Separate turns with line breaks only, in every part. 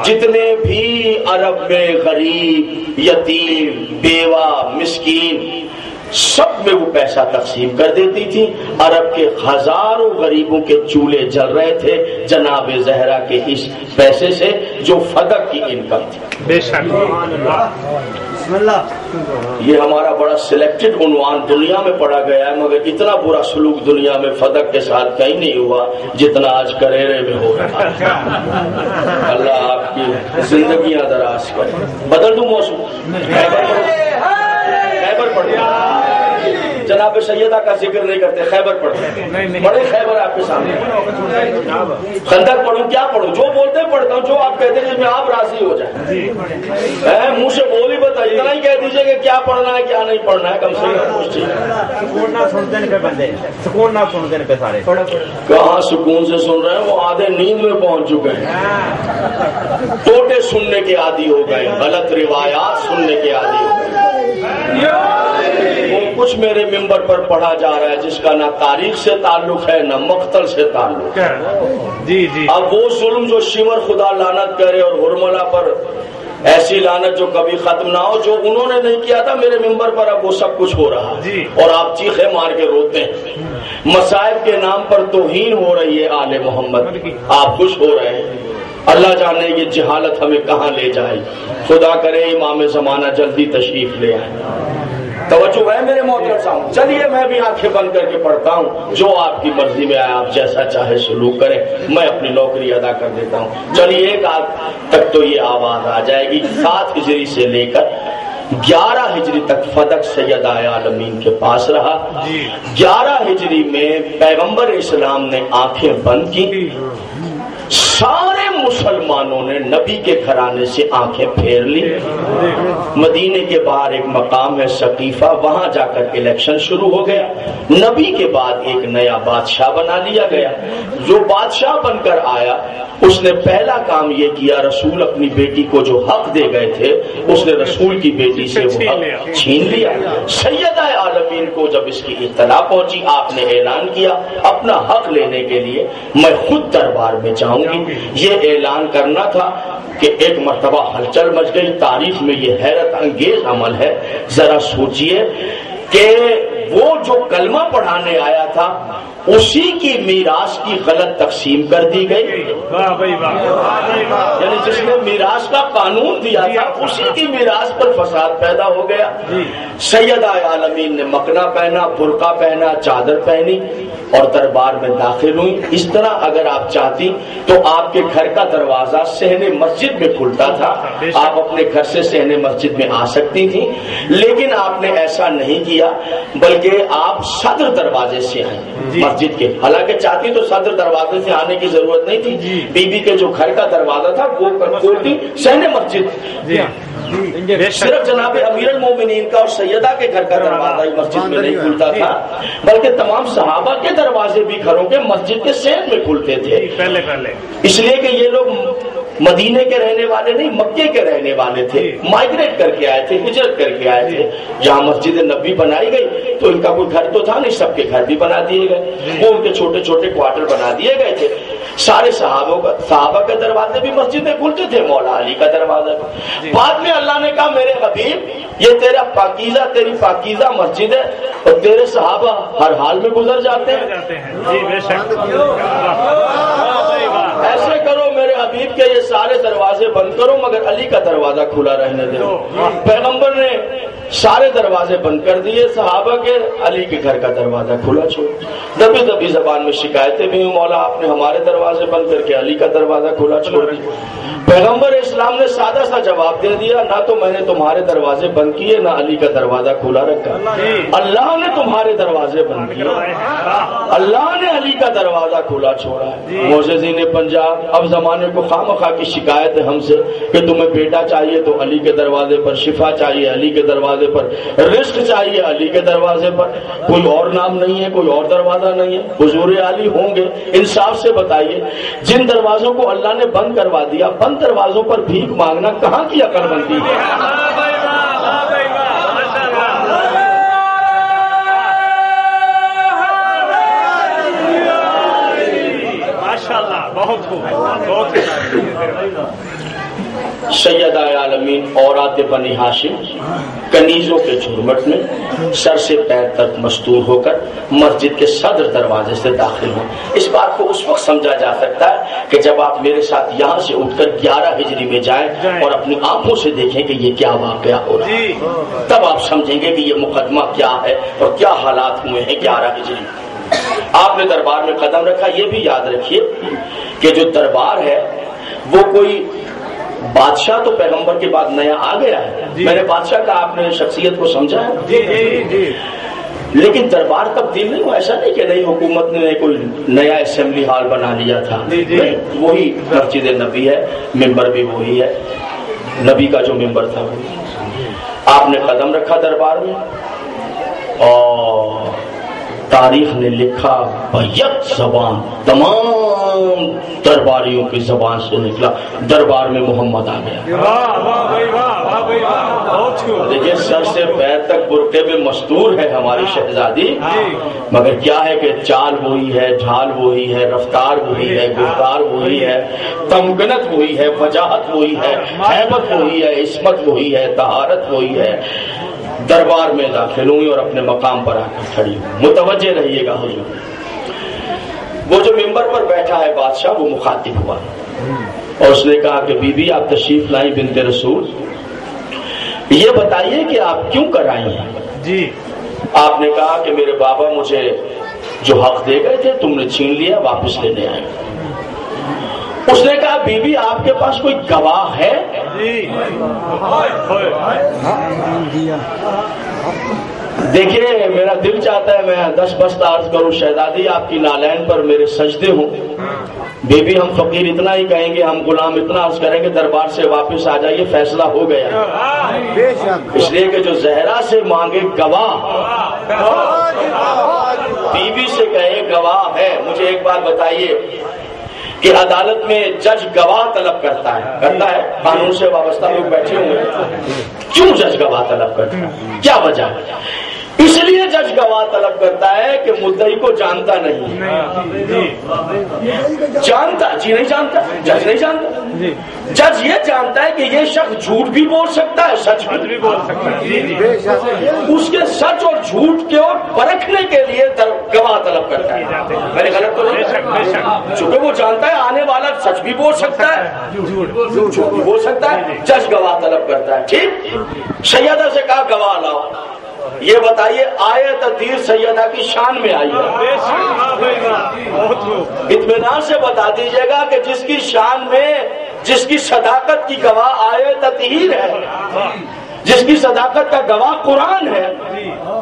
جتنے بھی عرب میں غریب، یتیم، بیوہ، مسکین، سب میں وہ پیسہ تقسیم کر دیتی تھی. عرب کے ہزاروں غریبوں کے چولہے جل رہے تھے جناب زہرا کے اس پیسے سے جو فدق کی انکم تھی.
بے شک.
یہ ہمارا بڑا سلیکٹڈ عنوان دنیا میں پڑھا گیا ہے، مگر اتنا برا سلوک دنیا میں فدق کے ساتھ کہیں نہیں ہوا جتنا آج کریرے میں ہو رہا ہے. اللہ آپ کی زندگیاں دراز کرے. بدل دوں موضوع، خیبر پڑھتے جناب سیدہ کا ذکر نہیں کرتے، خیبر پڑھتے. بڑے خیبر آپ کے سامنے. خندق پڑھوں کیا پڑھوں؟ جو بولتے پڑھتا ہوں، جو آپ کہتے ہیں جس میں آپ راضی ہو جائیں. منہ سے بول ہی بتائیے، اتنا ہی کہہ دیجیے کہ کیا پڑھنا ہے کیا نہیں پڑھنا ہے. کم سے کم
سکون نہ سنتے پہ بندے، سکون نہ سنتے پہ سارے
کہاں سکون سے سن رہے ہیں، وہ آدھے نیند میں پہنچ چکے ہیں. ٹوٹے سننے کے عادی ہو گئے، غلط روایات سننے کے عادی ہو گئے. وہ کچھ میرے ممبر پر پڑھا جا رہا ہے جس کا نہ تاریخ سے تعلق ہے نہ مقتل سے تعلق ہے.
جی جی.
اب وہ ظلم جو شمر خدا لعنت کرے اور ہرملہ پر ایسی لعنت جو کبھی ختم نہ ہو، جو انہوں نے نہیں کیا تھا میرے ممبر پر، اب وہ سب کچھ ہو رہا ہے اور آپ چیخے مار کے روتے ہیں. مصائب کے نام پر توہین ہو رہی ہے آل محمد، آپ خوش ہو رہے ہیں. اللہ جانے یہ جہالت ہمیں کہاں لے جائے. خدا کرے امام زمانہ جلدی تشریف لے آئے. توجہ ہے میرے محترم صاحب. چلیے میں بھی آنکھیں بند کر کے پڑھتا ہوں، جو آپ کی مرضی میں آئے آپ جیسا چاہے سلوک کریں، میں اپنی نوکری ادا کر دیتا ہوں. چلیے ایک آدھ تک تو یہ آواز آ جائے گی. 7 ہجری سے لے کر 11 ہجری تک فدق سید عالمین کے پاس رہا. 11 ہجری میں پیغمبر اسلام نے آنکھیں بند کی. سارے مسلمانوں نے نبی کے گھرانے سے آنکھیں پھیر لی. مدینے کے باہر ایک مقام ہے سقیفہ، وہاں جا کر الیکشن شروع ہو گیا. نبی کے بعد ایک نیا بادشاہ بنا لیا گیا. جو بادشاہ بن کر آیا اس نے پہلا کام یہ کیا، رسول اپنی بیٹی کو جو حق دے گئے تھے اس نے رسول کی بیٹی سے وہ حق چھین لیا. سیدہ عالمین کو جب اس کی اطلاع پہنچی، آپ نے اعلان کیا اپنا حق لینے کے لیے میں خود دربار میں جاؤں گی. یہ اعلان کرنا تھا کہ ایک مرتبہ ہلچل مچ گئی. تاریخ میں یہ حیرت انگیز عمل ہے. ذرا سوچئے کہ وہ جو کلمہ پڑھانے آیا تھا اسی کی میراث کی غلط تقسیم کر دی گئی. یعنی جس نے میراث کا قانون دیا تھا اسی کی میراث پر فساد پیدا ہو گیا. سیدہ عالمین نے مکنا پہنا، برقع پہنا، چادر پہنی اور دربار میں داخل ہوئی. اس طرح اگر آپ چاہتی تو آپ کے گھر کا دروازہ صحن مسجد میں کھلتا تھا، آپ اپنے گھر سے صحن مسجد میں آ سکتی تھی. لیکن آپ نے ایسا نہیں کیا بلکہ آپ صدر دروازے سے آئیں مسجد کے. حالانکہ چاہتی تو صدر دروازے سے آنے کی ضرورت نہیں تھی. بی بی کے جو گھر کا دروازہ تھا وہ کھولتی صحن مسجد. صرف جناب امیر المومنین کا اور سیدہ کے گھر کا دروازہ ہی مسجد میں نہیں کھلتا تھا بلکہ تمام صحابہ کے دروازے بھی گھروں کے مسجد کے صحن میں کھلتے تھے. پہلے اس لیے کہ یہ لوگ مدینے کے رہنے والے نہیں، مکے کے رہنے والے تھے. مائگریٹ کر کے آئے تھے، ہجرت کر کے آئے تھے. جہاں مسجد نبی بنائی گئی تو ان کا کوئی گھر تو تھا نہیں، سب کے گھر بھی بنا دیے گئے. وہ ان کے چھوٹے چھوٹے کوارٹر بنا دیے گئے تھے. سارے صحابہ کے دروازے بھی مسجد میں کھلتے تھے، مولا علی کا دروازہ. بعد میں اللہ نے کہا میرے حبیب یہ تیری پاکیزہ مسجد ہے اور تیرے صحابہ ہر حال میں گزر جاتے ہیں. ایسے کرو میرے حبیب کے یہ سارے دروازے بند کرو مگر علی کا دروازہ کھلا رہنے دو. پیغمبر نے سارے دروازے بند کر دیے صحابہ کے، علی کے گھر کا دروازہ کھلا چھوڑ. دبی دبی زبان میں شکایتیں بھی ہوں، مولا آپ نے ہمارے دروازے بند کر کے علی کا دروازہ کھلا چھوڑ دیا. پیغمبر اسلام نے سادہ سا جواب دے دیا، نہ تو میں نے تمہارے دروازے بند کیے نہ علی کا دروازہ کھلا رکھا. اللہ نے تمہارے دروازے بند کیے، اللہ نے علی کا دروازہ کھلا چھوڑا ہے. معززین پنجاب اب زمانے کو خواہ کی شکایت ہے ہم سے کہ تمہیں بیٹا چاہیے تو علی کے دروازے پر، شفا چاہیے علی کے دروازے پر، رزق چاہیے علی کے دروازے پر. کوئی اور نام نہیں ہے، کوئی اور دروازہ نہیں ہے. حضور علی ہوں گے. انصاف سے بتائیے جن دروازوں کو اللہ نے بند کروا دیا، بند دروازوں پر بھیک مانگنا کہاں کی عقل بنتی ہے؟
ماشاءاللہ بہت خوب.
سیدہ عالمین اورات بنی ہاشم کنیزوں کے جھرمٹ میں سر سے پیر تک مستور ہو کر مسجد کے صدر دروازے سے داخل ہوں. اس بات کو اس وقت سمجھا جا سکتا ہے کہ جب آپ میرے ساتھ یہاں سے اٹھ کر 11 ہجری میں جائیں اور اپنی آنکھوں سے دیکھیں کہ یہ کیا واقعہ ہو رہا ہے, تب آپ سمجھیں گے کہ یہ مقدمہ کیا ہے اور کیا حالات ہوئے ہیں 11 ہجری. آپ نے دربار میں قدم رکھا. یہ بھی یاد رکھیے کہ جو دربار ہے وہ کوئی بادشاہ تو پیغمبر کے بعد نیا آ گیا ہے. میں نے بادشاہ کا آپ نے شخصیت کو سمجھا ہے, لیکن دربار تبدیل نہیں ہوا. ایسا نہیں کہ نئی حکومت نے کوئی نیا اسمبلی ہال بنا لیا تھا. وہی مسجد نبی ہے, ممبر بھی وہی ہے, نبی کا جو ممبر تھا وہی. آپ نے قدم رکھا دربار میں اور تاریخ نے لکھا بیک زبان تمام درباریوں کی زبان سے نکلا دربار میں محمد آ گیا. دیکھیے سر سے پیر تک برقعے میں مستور ہے ہماری شہزادی, مگر کیا ہے کہ چال وہی ہے, ڈھال وہی ہے, رفتار وہی ہے, گفتار وہی ہے, تمکنت وہی ہے, وجاہت وہی ہے, ہیبت وہی ہے, عصمت وہی ہے, طہارت وہی ہے. دربار میں داخل ہوئی اور اپنے مقام پر آ کر کھڑی ہوئی. متوجہ رہیے گا حضور. وہ جو ممبر پر بیٹھا ہے بادشاہ وہ مخاطب ہوا اور اس نے کہا کہ بی بی آپ تشریف لائیں بنت رسول, یہ بتائیے کہ آپ کیوں کر آئی ہیں.
جی.
آپ نے کہا کہ میرے بابا مجھے جو حق دے گئے تھے تم نے چھین لیا, واپس لینے آئے. اس نے کہا بی بی آپ کے پاس کوئی گواہ ہے. دیکھیے میرا دل چاہتا ہے میں 10 بست عرض کروں شہزادی آپ کی نالین پر میرے سجدے ہوں. بی بی ہم فقیر اتنا ہی کہیں گے, ہم غلام اتنا عرض کریں گے دربار سے واپس آ جائیے, فیصلہ ہو گیا. اس لیے کہ جو زہرا سے مانگے گواہ, بی بی سے کہے گواہ ہے. مجھے ایک بار بتائیے کہ عدالت میں جج گواہ طلب کرتا ہے قانون سے وابستہ لوگ بیٹھے ہوئے ہیں, کیوں جج گواہ طلب کرتا ہے, کیا وجہ ہے؟ اس لیے جج گواہ طلب کرتا ہے کہ مدعی کو جانتا نہیں. جانتا جی نہیں جانتا, جج نہیں جانتا. جج یہ جانتا ہے کہ یہ شخص جھوٹ بھی بول سکتا ہے, سچ بھی بول سکتا ہے. اس کے سچ اور جھوٹ کے اور پرکھنے کے لیے گواہ طلب کرتا ہے. میں نے غلط تو نہیں, چونکہ وہ جانتا ہے آنے والا سچ بھی بول سکتا ہے, جھوٹ بھی بول سکتا ہے. جج گواہ طلب کرتا ہے. ٹھیک, سیدہ سے کہا گواہ لاؤ. یہ بتائیے آیت تیر سیدہ کی شان میں آئی ہے. اطمینان سے بتا دیجیے گا کہ جس کی شان میں جس کی صداقت کی گواہ آیت تطہیر ہے, جس کی صداقت کا گواہ قرآن ہے,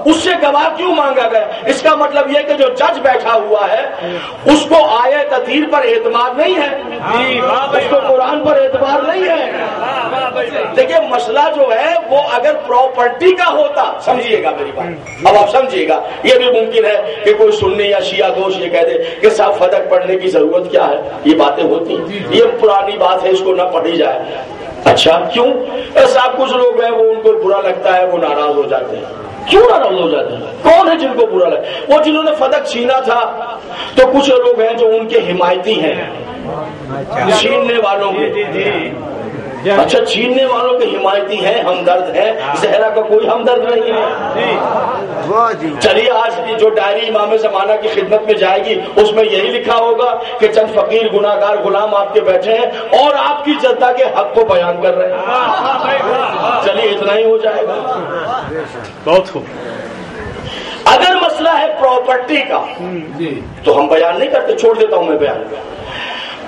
اس سے گواہ کیوں مانگا گیا؟ اس کا مطلب یہ کہ جو جج بیٹھا ہوا ہے اس کو آیت تطہیر پر اعتماد نہیں ہے, اس کو قرآن پر اعتبار نہیں ہے. دیکھیے مسئلہ جو ہے وہ اگر پراپرٹی کا ہوتا, سمجھیے گا میری بات, اب آپ سمجھیے گا. یہ بھی ممکن ہے کہ کوئی سنی یا شیعہ دوست یہ کہہ دے کہ صاحب فدق پڑھنے کی ضرورت کیا ہے, یہ باتیں ہوتی, یہ پرانی بات ہے, اس کو نہ پڑھی جائے. اچھا کیوں؟ صاحب کچھ لوگ ہیں وہ ان کو برا لگتا ہے, وہ ناراض ہو جاتے ہیں. کیوں ناراض ہو جاتے ہیں؟ کون ہے جن کو برا لگتا؟ وہ جنہوں نے فدق چھینا تھا. تو کچھ لوگ ہیں جو ان کے حمایتی ہیں, چھیننے والوں کے. اچھا چھیننے والوں کے حمایتی ہیں, ہمدرد ہیں. زہرا کا کوئی ہمدرد نہیں ہے. چلیے آج کی جو ڈائری امام زمانہ کی خدمت میں جائے گی اس میں یہی لکھا ہوگا کہ چند فقیر گناہگار غلام آپ کے بیٹھے ہیں اور آپ کی جدہ کے حق کو بیان کر رہے ہیں. چلیے اتنا ہی ہو جائے گا.
بہت خوب.
اگر مسئلہ ہے پراپرٹی کا تو ہم بیان نہیں کرتے, چھوڑ دیتا ہوں میں بیان.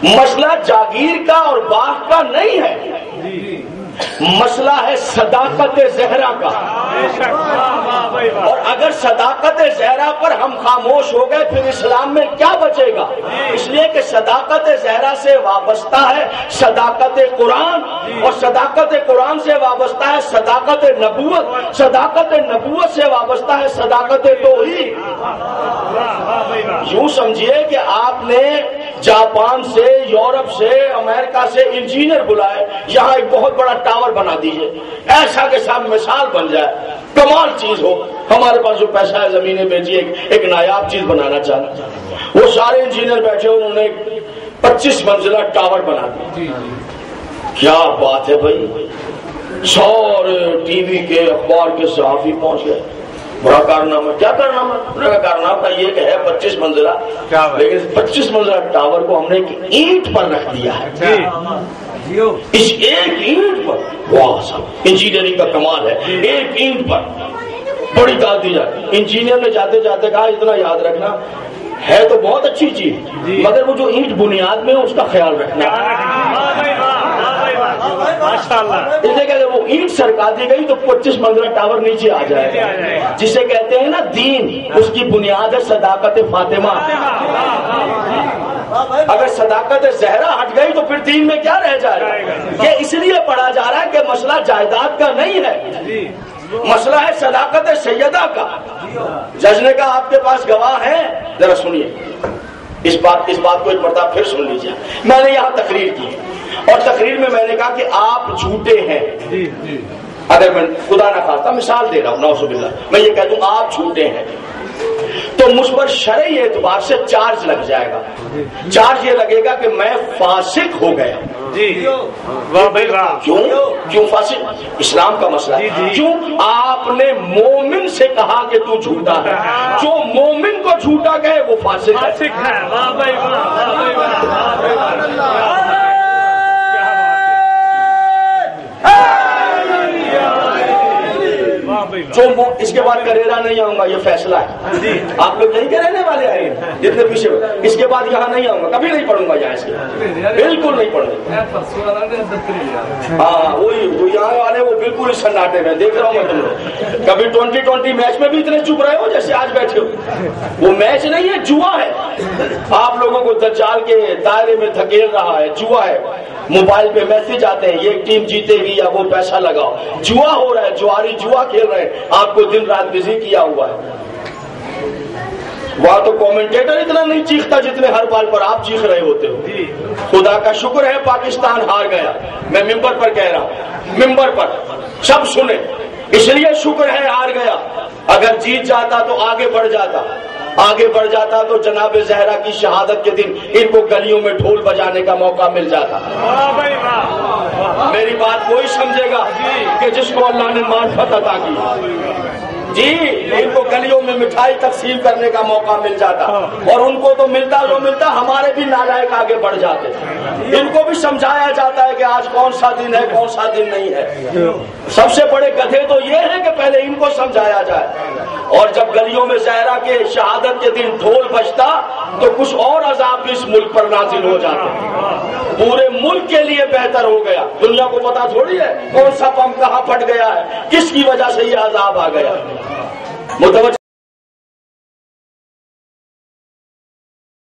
مسئلہ جاگیر کا اور باغ کا نہیں ہے, مسئلہ ہے صداقت زہرا کا. اور اگر صداقت زہرا پر ہم خاموش ہو گئے پھر اسلام میں کیا بچے گا؟ اس لیے کہ صداقت زہرا سے وابستہ ہے صداقت قرآن, اور صداقت قرآن سے وابستہ ہے صداقت نبوت, صداقت نبوت سے وابستہ ہے صداقت توحید. یوں سمجھیے کہ آپ نے جاپان سے, یورپ سے, امریکہ سے انجینئر بلائے, یہاں ایک بہت بڑا ٹاور بنا دیجئے ایسا کہ سب مثال بن جائے, کمال چیز ہو. ہمارے پاس جو پیسہ ہے زمینیں بیچی ایک نایاب چیز بنانا چاہتے ہیں. وہ سارے انجینئر بیٹھے انہوں نے 25 منزلہ ٹاور بنا دیا. کیا بات ہے بھائی، سارے ٹی وی کے اخبار کے صحافی پہنچ گئے. بڑا کارنامہ. کیا کارنامہ؟ کارنامہ کا یہ کہ ہے 25 منزلہ، لیکن 25 منزلہ ٹاور کو ہم نے ایک اینٹ پر رکھ دیا ہے. اس ایک اینٹ پر، واہ صاحب انجینئرنگ کا کمال ہے. ایک اینٹ پر بڑی داد دی جاتی. انجینئر نے جاتے جاتے کہا اتنا یاد رکھنا ہے تو بہت اچھی چیز، مگر وہ جو اینٹ بنیاد میں اس کا خیال رکھنا. اس لیے کہ اگر وہ اینٹ سرکا دی گئی تو 25 منزلہ ٹاور نیچے آ جائے گا. جسے کہتے ہیں نا دین، اس کی بنیاد ہے صداقت فاطمہ. اگر صداقت زہرا ہٹ گئی تو پھر دین میں کیا رہ جائے گا؟ یہ اس لیے پڑھا جا رہا ہے کہ مسئلہ جائیداد کا نہیں ہے، مسئلہ ہے صداقت سیدہ کا. جج نے کہا آپ کے پاس گواہ ہیں؟ ذرا سنیے اس بات کو ایک مرتبہ پھر سن لیجیے. میں نے یہاں تقریر کی اور تقریر میں میں نے کہا کہ آپ جھوٹے ہیں. اگر میں خدا نہ خواستہ مثال دے رہا ہوں، نعوذ باللہ، میں یہ کہہ دوں آپ جھوٹے ہیں تو مجھ پر شرعی اعتبار سے چارج لگ جائے گا. چارج یہ لگے گا کہ میں فاسق ہو گیا. کیوں فاسق؟ اسلام کا مسئلہ ہے. کیوں؟ آپ نے مومن سے کہا کہ تو جھوٹا ہے. جو مومن کو جھوٹا کہے وہ فاسق ہے. جو اس کے بعد کریرا نہیں آؤں گا، یہ فیصلہ ہے. آپ لوگ یہیں کے رہنے والے ہیں جتنے پیچھے. اس کے بعد یہاں نہیں آؤں گا، کبھی نہیں پڑھوں گا یہاں. اس کے بالکل نہیں پڑھوں گا. ہاں وہ یہاں والے وہ بالکل اس سناٹے میں دیکھ رہا ہوں میں. تم لوگ کبھی 2020 میچ میں بھی اتنے چپ رہے ہو جیسے آج بیٹھے ہو. وہ میچ نہیں ہے، جوا ہے. آپ لوگوں کو دجال کے دائرے میں دھکیل رہا ہے. جوا ہے. موبائل پہ میسج آتے ہیں یہ ٹیم جیتے گی یا وہ پیسہ لگاؤ. جوا ہو رہا ہے، جواری جوا کھیل رہے ہیں. آپ کو دن رات بزی کیا ہوا ہے. وہاں تو کومنٹیٹر اتنا نہیں چیختا جتنے ہر بال پر آپ چیخ رہے ہوتے ہو. خدا کا شکر ہے پاکستان ہار گیا. میں ممبر پر کہہ رہا ہوں، ممبر پر سب سنیں. اس لیے شکر ہے ہار گیا. اگر جیت جاتا تو آگے بڑھ جاتا. آگے بڑھ جاتا تو جناب زہرا کی شہادت کے دن ان کو گلیوں میں ڈھول بجانے کا موقع مل جاتا. میری بات وہی سمجھے گا کہ جس کو اللہ نے معرفت عطا کی. جی ان کو گلیوں میں مٹھائی تقسیم کرنے کا موقع مل جاتا. اور ان کو تو ملتا جو ملتا، ہمارے بھی نالائق آگے بڑھ جاتے. ان کو بھی سمجھایا جاتا ہے کہ آج کون سا دن ہے کون سا دن نہیں ہے. سب سے بڑے گدھے تو یہ ہے کہ پہلے ان کو سمجھایا جائے. اور جب گلیوں میں زہرا کے شہادت کے دن ڈھول بجتا تو کچھ اور عذاب بھی اس ملک پر نازل ہو جاتے. پورے ملک کے لیے بہتر ہو گیا. دنیا کو پتا تھوڑی ہے کون سا بم کہاں پھٹ گیا ہے، کس کی وجہ سے یہ عذاب آ گیا. متوجہ